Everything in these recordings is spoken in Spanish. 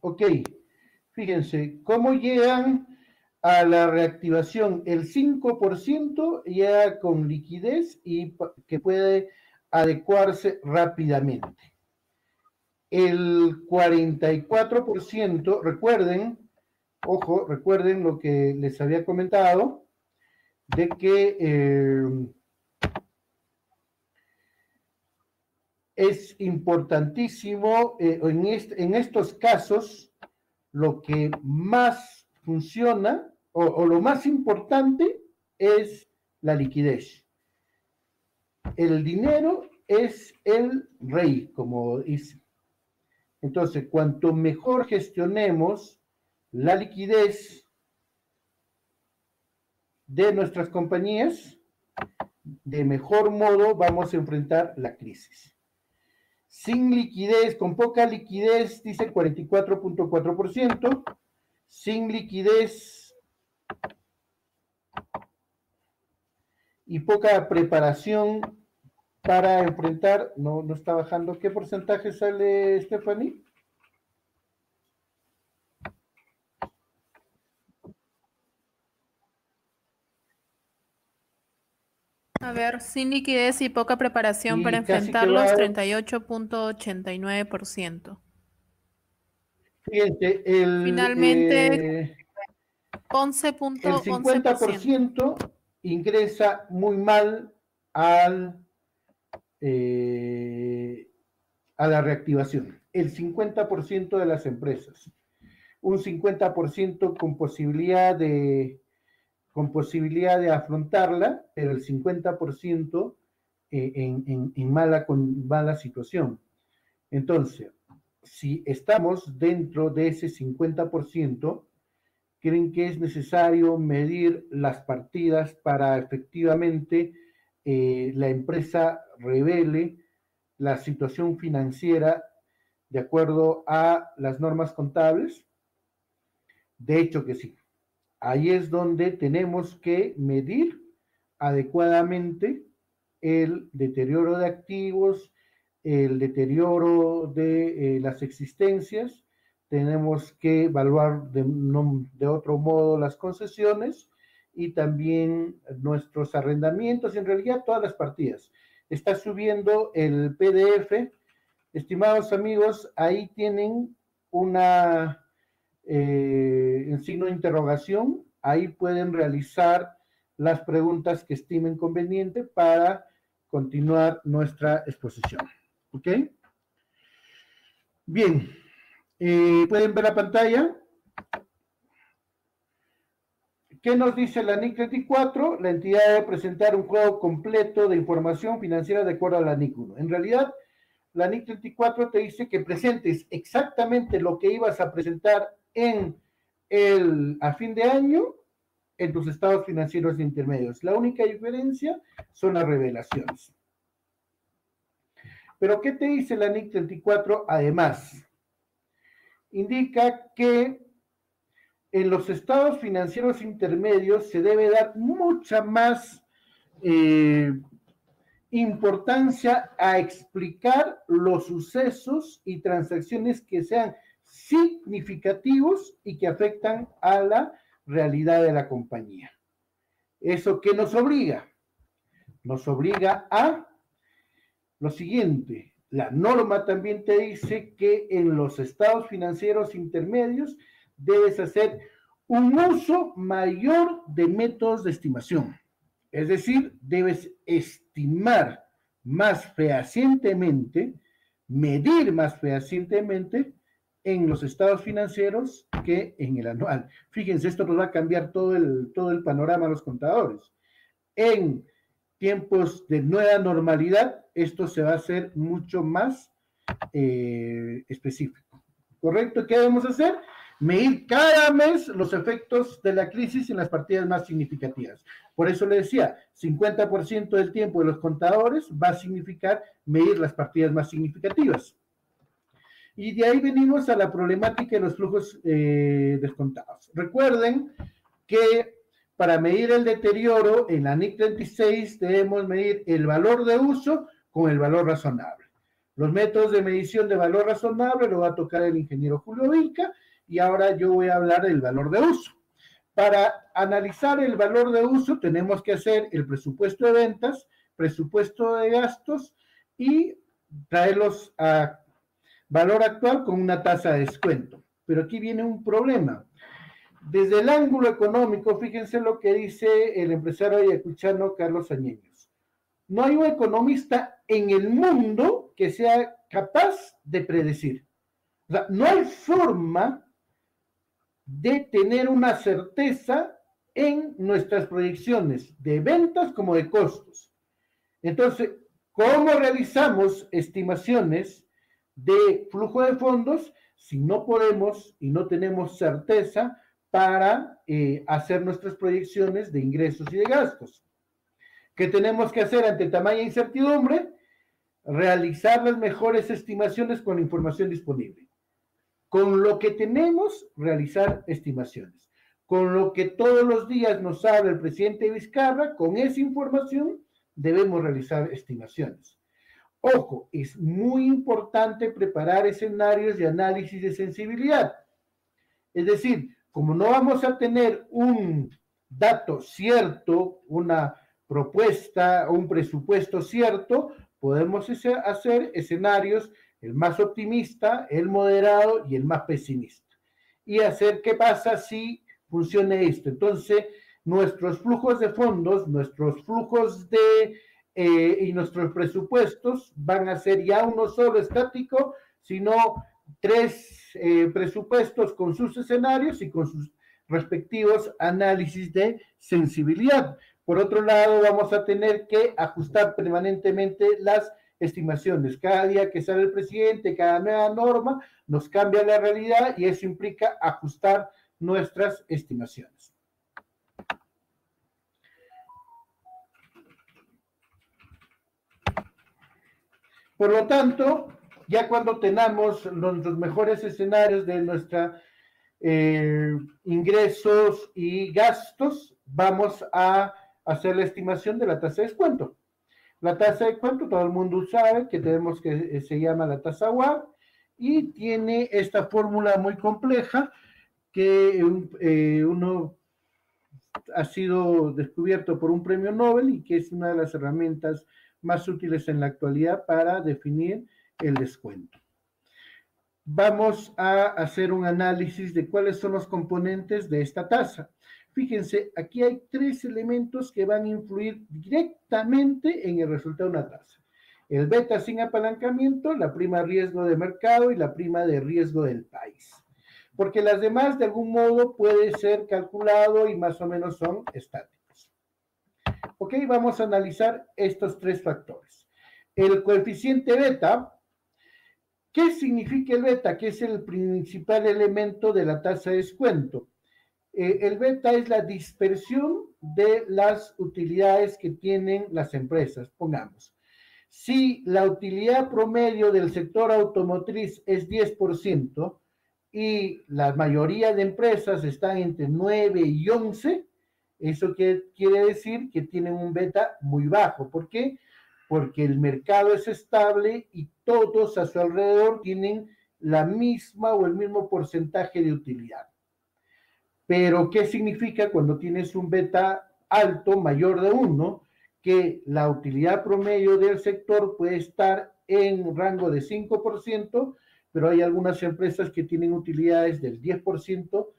Ok, fíjense, ¿cómo llegan a la reactivación? El 5% llega con liquidez y que puede adecuarse rápidamente. El 44%, recuerden, ojo, recuerden lo que les había comentado, de que es importantísimo, en estos casos, lo que más funciona o lo más importante es la liquidez. El dinero es el rey, como dice. Entonces, cuanto mejor gestionemos la liquidez de nuestras compañías, de mejor modo vamos a enfrentar la crisis. Sin liquidez, con poca liquidez, dice 44.4%, sin liquidez y poca preparación para enfrentar, no está bajando. ¿Qué porcentaje sale, Stephanie? A ver, sin liquidez y poca preparación Y para casi que enfrentarlos, va, 38.89%. fíjense, Finalmente, el 11.11%. 50% ingresa muy mal eh, a la reactivación. El 50% de las empresas. Un 50% con posibilidad de afrontarla, pero el 50% con mala situación. Entonces, si estamos dentro de ese 50%, creen que es necesario medir las partidas para efectivamente la empresa revele la situación financiera de acuerdo a las normas contables. De hecho que sí. Ahí es donde tenemos que medir adecuadamente el deterioro de activos, el deterioro de las existencias. Tenemos que evaluar de otro modo las concesiones y también nuestros arrendamientos, en realidad todas las partidas. Está subiendo el PDF. Estimados amigos, ahí tienen un signo de interrogación. Ahí pueden realizar las preguntas que estimen conveniente para continuar nuestra exposición. ¿Ok? Bien. ¿Pueden ver la pantalla? ¿Qué nos dice la NIC 34? La entidad debe presentar un juego completo de información financiera de acuerdo a la NIC 1. En realidad, la NIC 34 te dice que presentes exactamente lo que ibas a presentar a fin de año en tus estados financieros intermedios. La única diferencia son las revelaciones. Pero ¿qué te dice la NIC 34? Además, indica que en los estados financieros intermedios se debe dar mucha más importancia a explicar los sucesos y transacciones que sean significativos y que afectan a la realidad de la compañía. ¿Eso qué nos obliga? Nos obliga a lo siguiente. La norma también te dice que en los estados financieros intermedios debes hacer un uso mayor de métodos de estimación. Es decir, debes estimar más fehacientemente, medir más fehacientemente en los estados financieros que en el anual. Fíjense, esto nos va a cambiar todo el panorama a los contadores. En tiempos de nueva normalidad, esto se va a hacer mucho más específico. ¿Correcto? ¿Qué debemos hacer? Medir cada mes los efectos de la crisis en las partidas más significativas. Por eso le decía, 50% del tiempo de los contadores va a significar medir las partidas más significativas. Y de ahí venimos a la problemática de los flujos descontados. Recuerden que para medir el deterioro en la NIC 36 debemos medir el valor de uso con el valor razonable. Los métodos de medición de valor razonable lo va a tocar el ingeniero Julio Vilca, y ahora yo voy a hablar del valor de uso. Para analizar el valor de uso tenemos que hacer el presupuesto de ventas, presupuesto de gastos y traerlos a valor actual con una tasa de descuento. Pero aquí viene un problema. Desde el ángulo económico, fíjense lo que dice el empresario ayacuchano Carlos Añeños. No hay un economista en el mundo que sea capaz de predecir. O sea, no hay forma de tener una certeza en nuestras proyecciones de ventas como de costos. Entonces, ¿cómo realizamos estimaciones de flujo de fondos si no podemos y no tenemos certeza para hacer nuestras proyecciones de ingresos y de gastos? ¿Qué tenemos que hacer ante tamaña incertidumbre? Realizar las mejores estimaciones con la información disponible. Con lo que tenemos, realizar estimaciones. Con lo que todos los días nos habla el presidente Vizcarra, con esa información debemos realizar estimaciones. Ojo, es muy importante preparar escenarios de análisis de sensibilidad. Es decir, como no vamos a tener un dato cierto, una propuesta o un presupuesto cierto, podemos hacer escenarios, el más optimista, el moderado y el más pesimista. Y hacer qué pasa si funcione esto. Entonces, nuestros flujos de fondos, nuestros flujos y nuestros presupuestos van a ser ya uno solo estático, sino tres presupuestos con sus escenarios y con sus respectivos análisis de sensibilidad. Por otro lado, vamos a tener que ajustar permanentemente las estimaciones. Cada día que sale el presidente, cada nueva norma, nos cambia la realidad y eso implica ajustar nuestras estimaciones. Por lo tanto, ya cuando tenemos los mejores escenarios de nuestra ingresos y gastos, vamos a hacer la estimación de la tasa de descuento. La tasa de descuento, todo el mundo sabe que tenemos que se llama la tasa WAR y tiene esta fórmula muy compleja que uno ha sido descubierto por un premio Nobel y que es una de las herramientas más útiles en la actualidad para definir el descuento. Vamos a hacer un análisis de cuáles son los componentes de esta tasa. Fíjense, aquí hay tres elementos que van a influir directamente en el resultado de una tasa. El beta sin apalancamiento, la prima de riesgo de mercado y la prima de riesgo del país. Porque las demás de algún modo puede ser calculado y más o menos son estáticos. Ok, vamos a analizar estos tres factores. El coeficiente beta. ¿Qué significa el beta? Que es el principal elemento de la tasa de descuento. El beta es la dispersión de las utilidades que tienen las empresas. Pongamos, si la utilidad promedio del sector automotriz es 10% y la mayoría de empresas están entre 9 y 11, eso quiere decir que tienen un beta muy bajo. ¿Por qué? Porque el mercado es estable y todos a su alrededor tienen la misma o el mismo porcentaje de utilidad. Pero, ¿qué significa cuando tienes un beta alto, mayor de 1? Que la utilidad promedio del sector puede estar en un rango de 5%, pero hay algunas empresas que tienen utilidades del 10%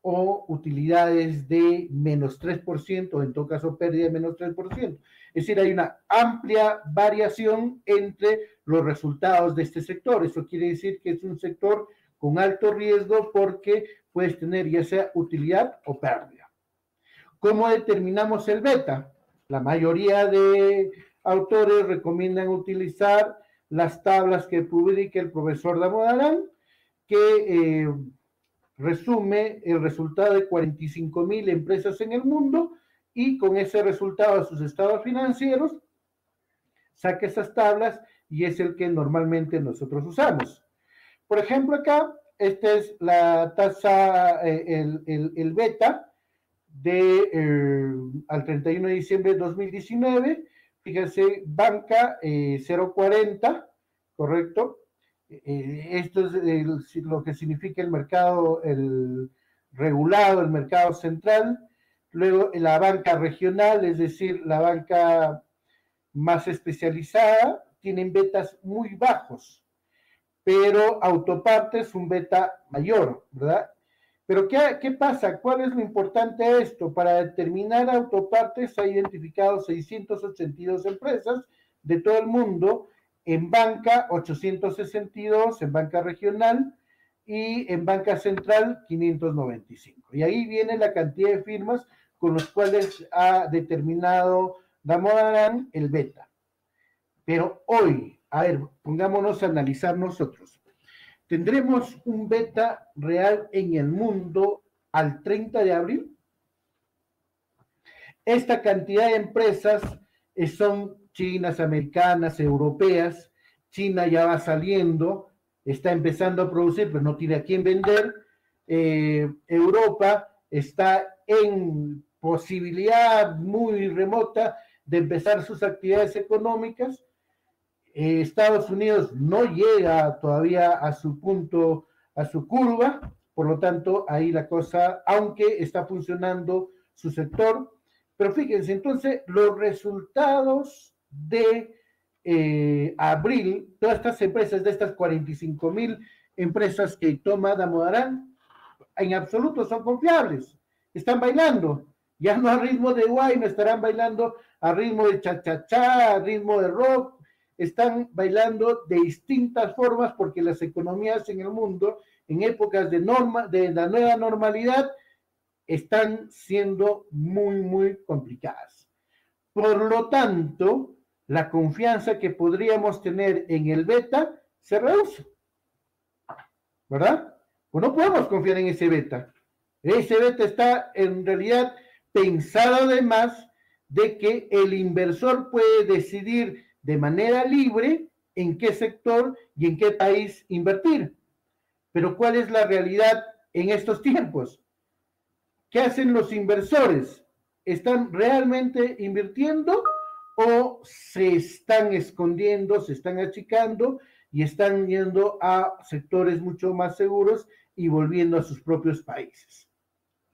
o utilidades de menos 3%, o en todo caso pérdida de menos 3%. Es decir, hay una amplia variación entre los resultados de este sector. Eso quiere decir que es un sector con alto riesgo porque puedes tener ya sea utilidad o pérdida. ¿Cómo determinamos el beta? La mayoría de autores recomiendan utilizar las tablas que publica el profesor Damodarán, que resume el resultado de 45,000 empresas en el mundo y con ese resultado de sus estados financieros saca esas tablas y es el que normalmente nosotros usamos. Por ejemplo, acá, esta es la tasa, el beta al 31 de diciembre de 2019. Fíjense, banca 0,40, ¿correcto? Esto es lo que significa el mercado, el regulado, el mercado central. Luego la banca regional, es decir, la banca más especializada, tienen betas muy bajos, pero autopartes un beta mayor, ¿verdad? Pero ¿qué pasa? ¿Cuál es lo importante de esto? Para determinar autopartes se ha identificado 682 empresas de todo el mundo, en banca 862, en banca regional y en banca central 595. Y ahí viene la cantidad de firmas con los cuales ha determinado Damodaran el beta. Pero hoy, a ver, pongámonos a analizar nosotros. ¿Tendremos un beta real en el mundo al 30 de abril? Esta cantidad de empresas son chinas, americanas, europeas. China ya va saliendo, está empezando a producir, pero no tiene a quién vender. Europa está en posibilidad muy remota de empezar sus actividades económicas. Estados Unidos no llega todavía a su punto, a su curva, por lo tanto, ahí la cosa, aunque está funcionando su sector, pero fíjense, entonces, los resultados de abril, todas estas empresas, de estas 45,000 empresas que toma Damodaran, en absoluto son confiables, están bailando, ya no a ritmo de guay, no estarán bailando a ritmo de cha-cha-cha, a ritmo de rock, están bailando de distintas formas porque las economías en el mundo, en épocas de la nueva normalidad, están siendo muy, muy complicadas. Por lo tanto, la confianza que podríamos tener en el beta se reduce, ¿verdad? Pues no podemos confiar en ese beta. Ese beta está en realidad pensado además de que el inversor puede decidir de manera libre en qué sector y en qué país invertir. Pero ¿cuál es la realidad en estos tiempos? ¿Qué hacen los inversores? ¿Están realmente invirtiendo o se están escondiendo, se están achicando y están yendo a sectores mucho más seguros y volviendo a sus propios países?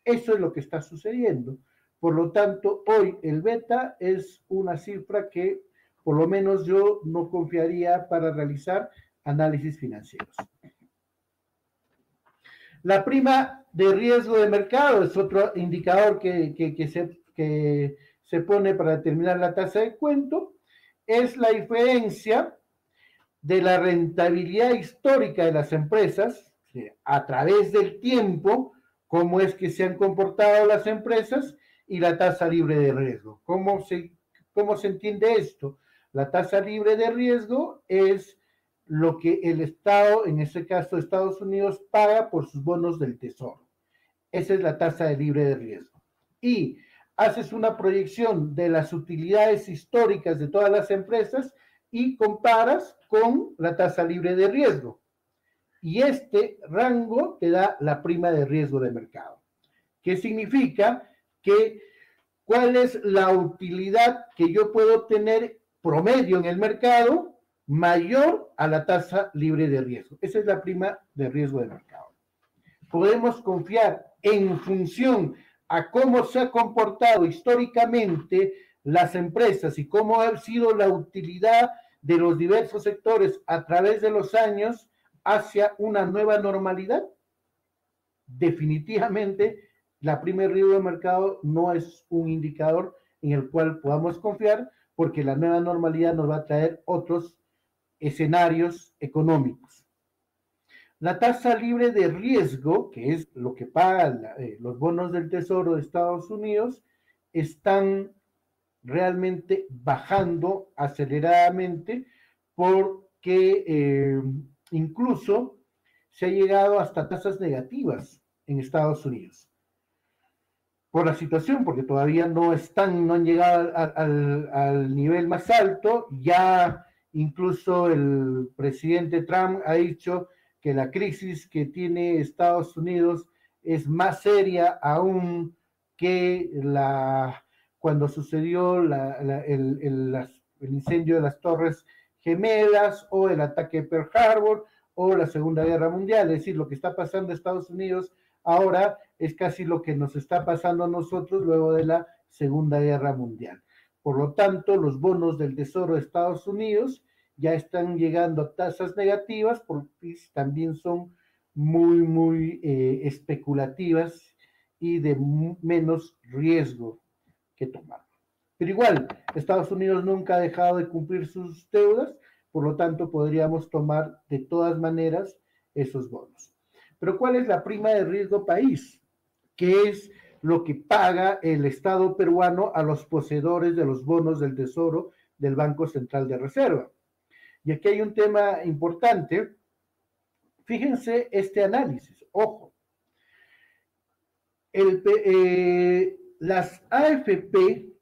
Eso es lo que está sucediendo. Por lo tanto, hoy el beta es una cifra que por lo menos yo no confiaría para realizar análisis financieros. La prima de riesgo de mercado es otro indicador que se pone para determinar la tasa de cuento. Es la diferencia de la rentabilidad histórica de las empresas a través del tiempo, cómo es que se han comportado las empresas y la tasa libre de riesgo. ¿Cómo se entiende esto? La tasa libre de riesgo es lo que el Estado, en este caso Estados Unidos, paga por sus bonos del tesoro. Esa es la tasa de libre de riesgo. Y haces una proyección de las utilidades históricas de todas las empresas y comparas con la tasa libre de riesgo. Y este rango te da la prima de riesgo de mercado. ¿Qué significa? Que cuál es la utilidad que yo puedo obtener promedio en el mercado mayor a la tasa libre de riesgo. Esa es la prima de riesgo de mercado. Podemos confiar en función a cómo se ha comportado históricamente las empresas y cómo ha sido la utilidad de los diversos sectores a través de los años hacia una nueva normalidad. Definitivamente, la prima de riesgo de mercado no es un indicador en el cual podamos confiar porque la nueva normalidad nos va a traer otros escenarios económicos. La tasa libre de riesgo, que es lo que pagan los bonos del Tesoro de Estados Unidos, están realmente bajando aceleradamente porque incluso se ha llegado hasta tasas negativas en Estados Unidos. Por la situación, porque todavía no han llegado al nivel más alto, ya incluso el presidente Trump ha dicho que la crisis que tiene Estados Unidos es más seria aún que cuando sucedió el incendio de las Torres Gemelas o el ataque de Pearl Harbor o la Segunda Guerra Mundial. Es decir, lo que está pasando en Estados Unidos ahora es casi lo que nos está pasando a nosotros luego de la Segunda Guerra Mundial. Por lo tanto, los bonos del Tesoro de Estados Unidos ya están llegando a tasas negativas porque también son muy especulativas y de menos riesgo que tomar. Pero igual, Estados Unidos nunca ha dejado de cumplir sus deudas, por lo tanto podríamos tomar de todas maneras esos bonos. Pero ¿cuál es la prima de riesgo país? ¿Qué es lo que paga el Estado peruano a los poseedores de los bonos del Tesoro del Banco Central de Reserva? Y aquí hay un tema importante. Fíjense este análisis, ojo. Las AFP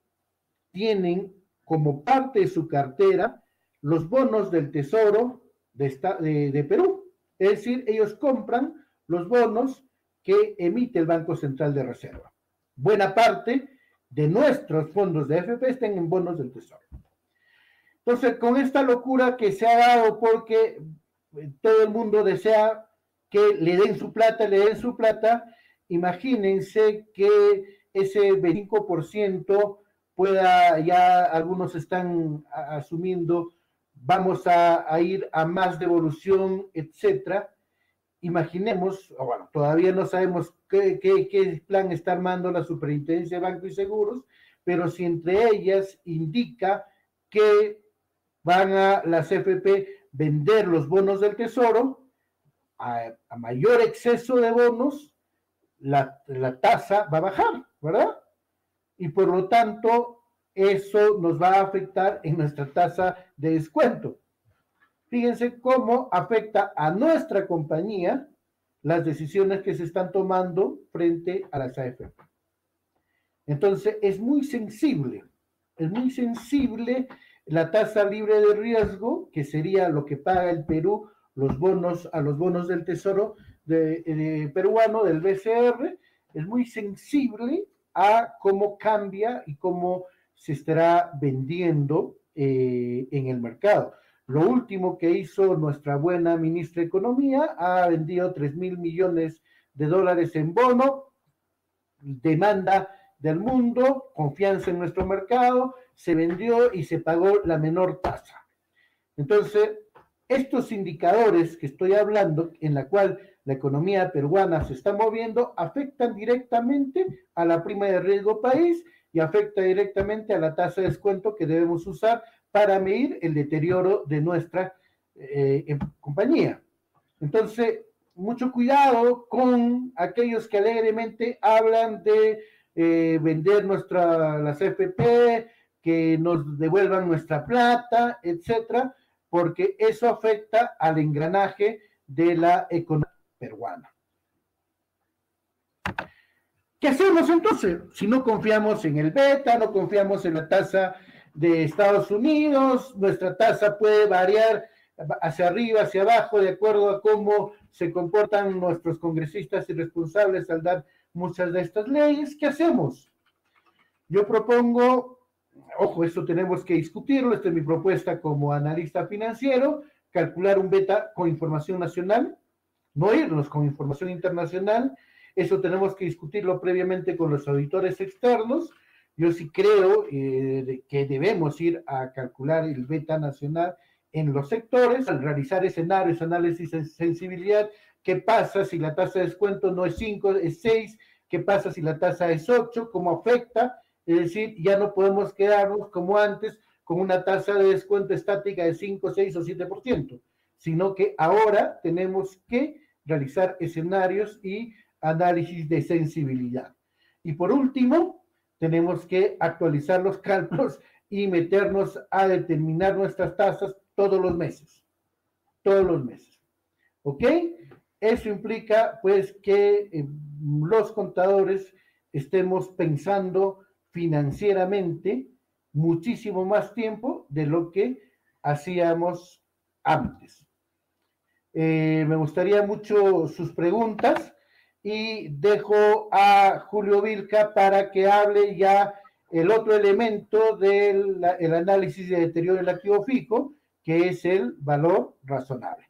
tienen como parte de su cartera los bonos del Tesoro de Perú. Es decir, ellos compran los bonos que emite el Banco Central de Reserva. Buena parte de nuestros fondos de AFP están en bonos del Tesoro. Entonces, con esta locura que se ha dado porque todo el mundo desea que le den su plata, imagínense que ese 25% pueda, ya algunos están asumiendo, vamos a ir a más devolución, etcétera. Imaginemos, bueno, todavía no sabemos qué plan está armando la Superintendencia de Banco y Seguros, pero si entre ellas indica que van a las CFP vender los bonos del Tesoro, a mayor exceso de bonos, la tasa va a bajar, ¿verdad? Y por lo tanto, eso nos va a afectar en nuestra tasa de descuento. Fíjense cómo afecta a nuestra compañía las decisiones que se están tomando frente a las AFP. Entonces, es muy sensible la tasa libre de riesgo, que sería lo que paga el Perú a los bonos del Tesoro peruano, del BCR, es muy sensible a cómo cambia y cómo se estará vendiendo en el mercado. Lo último que hizo nuestra buena ministra de Economía, ha vendido 3,000 millones de dólares en bono, demanda del mundo, confianza en nuestro mercado, se vendió y se pagó la menor tasa. Entonces, estos indicadores que estoy hablando, en la cual la economía peruana se está moviendo, afectan directamente a la prima de riesgo país y afecta directamente a la tasa de descuento que debemos usar para medir el deterioro de nuestra compañía. Entonces, mucho cuidado con aquellos que alegremente hablan de vender las FP, que nos devuelvan nuestra plata, etcétera, porque eso afecta al engranaje de la economía peruana. ¿Qué hacemos entonces? Si no confiamos en el beta, no confiamos en la tasa de Estados Unidos, nuestra tasa puede variar hacia arriba, hacia abajo, de acuerdo a cómo se comportan nuestros congresistas irresponsables al dar muchas de estas leyes. ¿Qué hacemos? Yo propongo, ojo, esto tenemos que discutirlo, esta es mi propuesta como analista financiero, calcular un beta con información nacional, no irnos con información internacional. Eso tenemos que discutirlo previamente con los auditores externos. Yo sí creo que debemos ir a calcular el beta nacional en los sectores, al realizar escenarios, análisis de sensibilidad. ¿Qué pasa si la tasa de descuento no es 5, es 6? ¿Qué pasa si la tasa es 8? ¿Cómo afecta? Es decir, ya no podemos quedarnos como antes con una tasa de descuento estática de 5, 6 o 7%, sino que ahora tenemos que realizar escenarios y análisis de sensibilidad. Y por último, tenemos que actualizar los cálculos y meternos a determinar nuestras tasas todos los meses. ¿Ok? Eso implica, pues, que los contadores estemos pensando financieramente muchísimo más tiempo de lo que hacíamos antes. Me gustaría mucho sus preguntas y dejo a Julio Vilca para que hable ya el otro elemento del análisis de deterioro del activo fijo, que es el valor razonable.